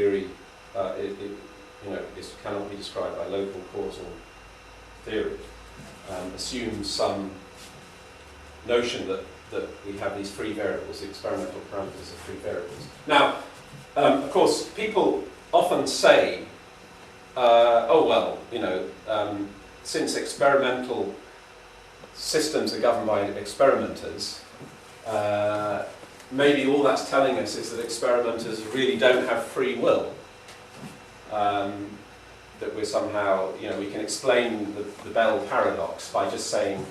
theory cannot be described by local causal theory, assumes some notion that we have these free variables, the experimental parameters of free variables. Now, of course, people often say, since experimental systems are governed by experimenters, maybe all that's telling us is that experimenters really don't have free will. That we're somehow, we can explain the Bell paradox by just saying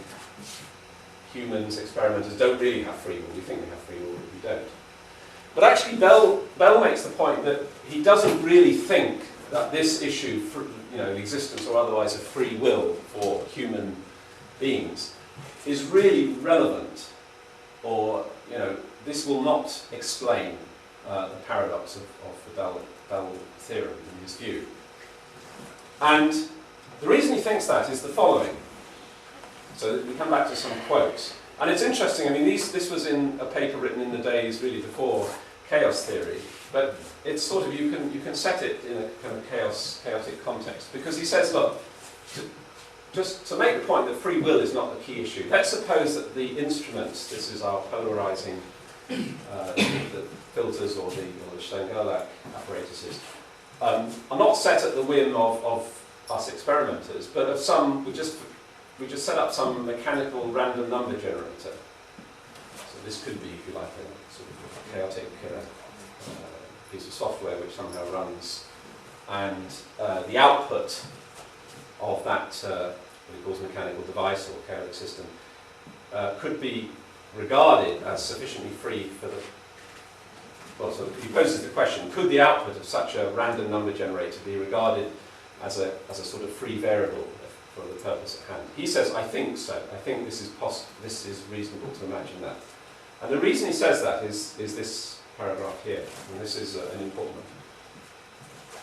humans, experimenters, don't really have free will. We think we have free will, but we don't. But actually, Bell makes the point that he doesn't really think that this issue, the existence or otherwise of free will for human beings, is really relevant, or this will not explain the paradox of the Bell theorem in his view. And the reason he thinks that is the following. So we come back to some quotes. And it's interesting, this was in a paper written in the days really before chaos theory, but it's sort of, you can set it in a kind of chaotic context. Because he says, look, just to make the point that free will is not the key issue, let's suppose that the instruments, this is our polarizing, the filters or the Stern-Gerlach apparatuses, are not set at the whim of us experimenters, but of some, we just set up some mechanical random number generator. So this could be, if you like, a sort of chaotic piece of software which somehow runs, and the output of that, what he calls mechanical device or chaotic system, could be regarded as sufficiently free for the. Well, so he poses the question: could the output of such a random number generator be regarded as a sort of free variable for the purpose at hand? He says, I think so. I think this is reasonable to imagine that. And the reason he says that is this paragraph here, and this is an important one.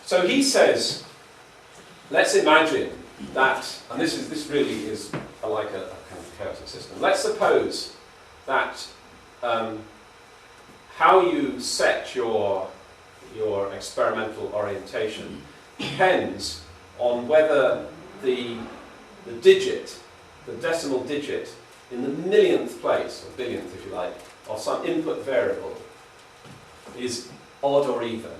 So he says, let's imagine that, and this really is like a kind of chaotic system. Let's suppose that how you set your experimental orientation depends on whether the digit, the decimal digit, in the millionth place, or billionth if you like, of some input variable is odd or even.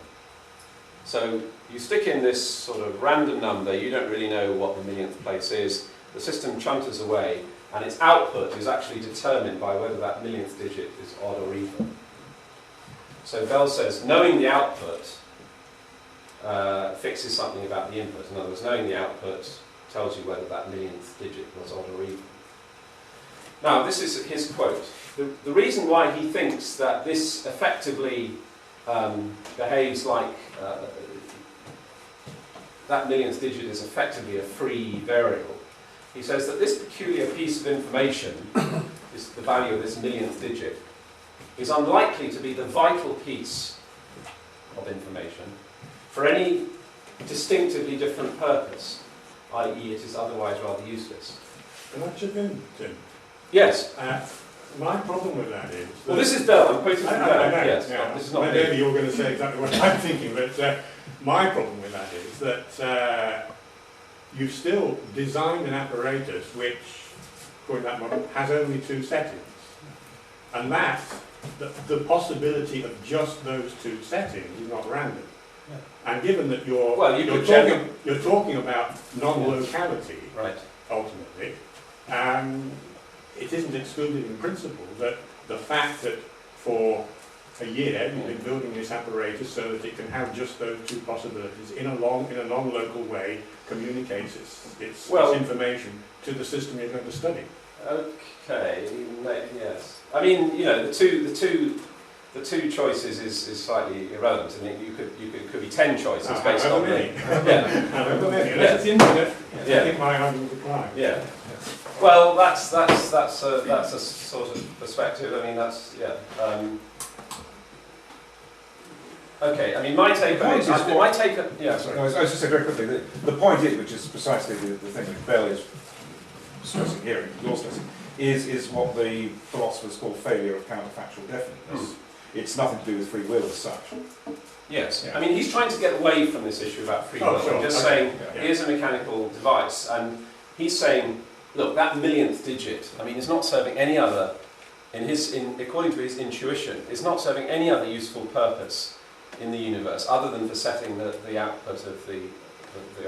So you stick in this sort of random number, you don't really know what the millionth place is, the system chunters away, and its output is actually determined by whether that millionth digit is odd or even. So Bell says, knowing the output fixes something about the input. In other words, knowing the output tells you whether that millionth digit was odd or even. Now, this is his quote. The reason why he thinks that this effectively behaves like that millionth digit is effectively a free variable, he says that this peculiar piece of information, the value of this millionth digit, is unlikely to be the vital piece of information for any distinctively different purpose, i.e. it is otherwise rather useless. Can I chip in, Tim? Yes. My problem with that is... Well, this is Bell. I'm quoting from Bell. I know, yes, yeah. This is not maybe you're going to say exactly what I'm thinking, but my problem with that is that you've still designed an apparatus which, according to that model, has only two settings. And that, the possibility of just those two settings is not random. Yeah. And given that you're talking about non-locality, right, ultimately, it isn't excluded in principle that the fact that for a year you've been building this apparatus so that it can have just those two possibilities in a non-local way communicates its information to the system you're going to study. Okay, yes. I mean, the two choices is slightly irrelevant. I mean, you could be 10 choices based on many. However many. Unless it's infinite, I think my argument applies. Yeah. Well, that's a sort of perspective. I mean, that's okay. I mean, my take on it. Sorry. No, I was just saying very quickly. The point is, which is precisely the thing that Bell is stressing here, and you're stressing, is what the philosophers call failure of counterfactual definiteness. It's nothing to do with free will as such. Yes. Yeah. I mean, he's trying to get away from this issue about free will. Oh, sure. And just Okay. saying, Yeah. here's a mechanical device. And he's saying, look, that millionth digit, I mean, is not serving any other, according to his intuition, is not serving any other useful purpose in the universe other than for setting the output of the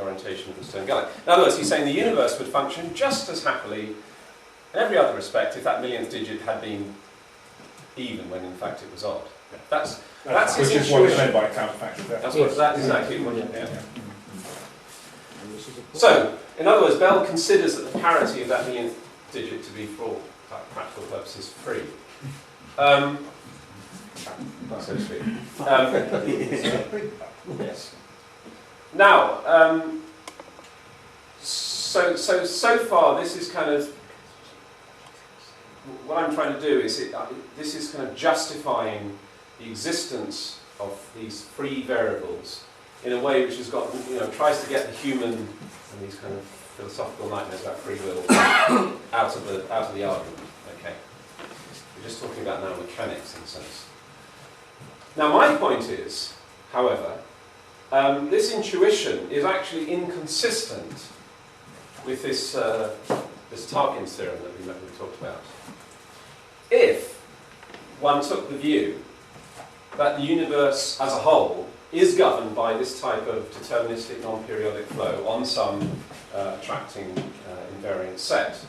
orientation of the stern galaxy. In other words, he's saying the universe would function just as happily in every other respect if that millionth digit had been even when in fact it was odd. That's his Which is what is intuition. meant by counterfactual. That's exactly what. Yeah. Yeah. So, in other words, Bell considers that the parity of that millionth digit to be, for all practical purposes, free. So to speak. Yes. Now, so far, this is kind of what I'm trying to do is this is kind of justifying the existence of these free variables in a way which has got, tries to get the human and these kind of philosophical nightmares about free will out of the argument. Okay, we're just talking about now mechanics in a sense. Now, my point is, however, this intuition is actually inconsistent with this Tarkin's theorem that we talked about. If one took the view that the universe as a whole is governed by this type of deterministic non-periodic flow on some attracting invariant set,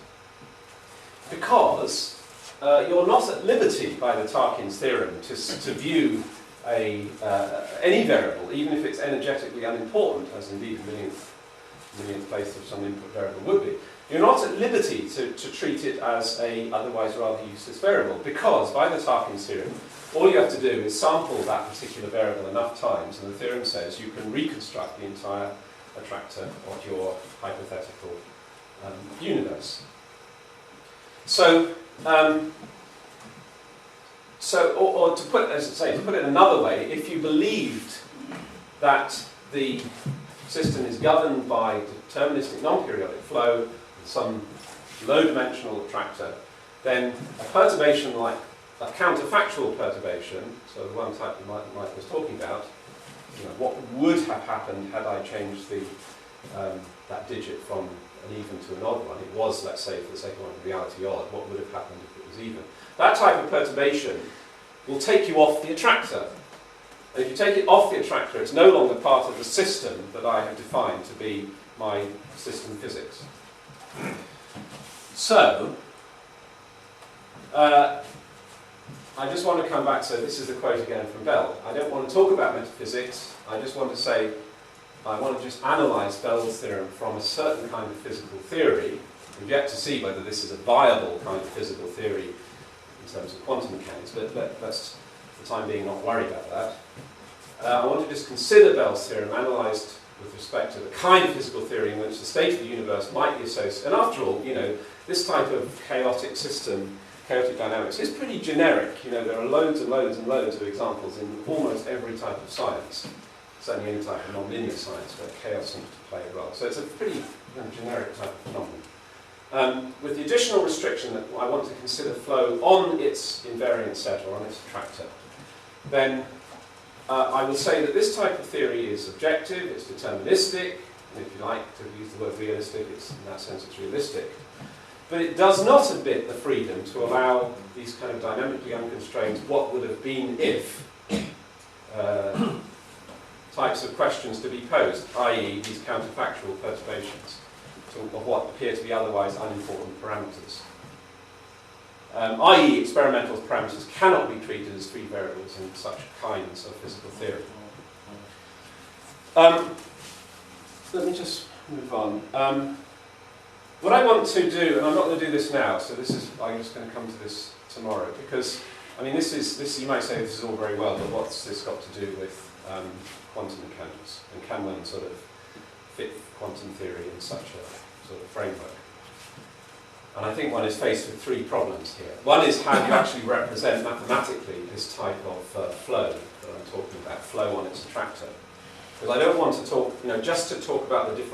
because you're not at liberty by the Tarkin's theorem to view any variable, even if it's energetically unimportant, as indeed a millionth place of some input variable would be. You're not at liberty to treat it as a otherwise rather useless variable, because by the Tarkin's theorem, all you have to do is sample that particular variable enough times, and the theorem says you can reconstruct the entire attractor of your hypothetical universe. So, or to put, as I say, to put it another way, if you believed that the system is governed by deterministic non-periodic flow with some low-dimensional attractor, then a perturbation like a counterfactual perturbation, so the one type that Mike was talking about, what would have happened had I changed that digit from an even to an odd one? It was, let's say, for the sake of reality, odd. What would have happened if it was even? That type of perturbation will take you off the attractor. And if you take it off the attractor, it's no longer part of the system that I have defined to be my system physics. So, I just want to come back to, this is the quote again from Bell. I don't want to talk about metaphysics, I just want to say, I want to just analyse Bell's theorem from a certain kind of physical theory. We've yet to see whether this is a viable kind of physical theory in terms of quantum mechanics, but let's, for the time being, not worry about that. I want to just consider Bell's theorem analysed with respect to the kind of physical theory in which the state of the universe might be associated. And after all, this type of chaotic system, chaotic dynamics, is pretty generic. There are loads and loads and loads of examples in almost every type of science, certainly any type of non-linear science where chaos seems to play a role. So it's a pretty generic type of phenomenon. With the additional restriction that I want to consider flow on its invariant set or on its attractor, then I will say that this type of theory is objective, it's deterministic, and if you like to use the word realistic, in that sense it's realistic. But it does not admit the freedom to allow these kind of dynamically unconstrained what would have been if types of questions to be posed, i.e. these counterfactual perturbations of what appear to be otherwise unimportant parameters. I.e. experimental parameters cannot be treated as free variables in such kinds of physical theory. Let me just move on. What I want to do, and I'm not going to do this now, so I'm just going to come to this tomorrow, because, this you might say this is all very well, but what's this got to do with quantum mechanics? And can one sort of fit quantum theory in such a sort of framework? And I think one is faced with three problems here. One is how you actually represent mathematically this type of flow that I'm talking about, flow on its attractor. Because I don't want to talk, just to talk about the differential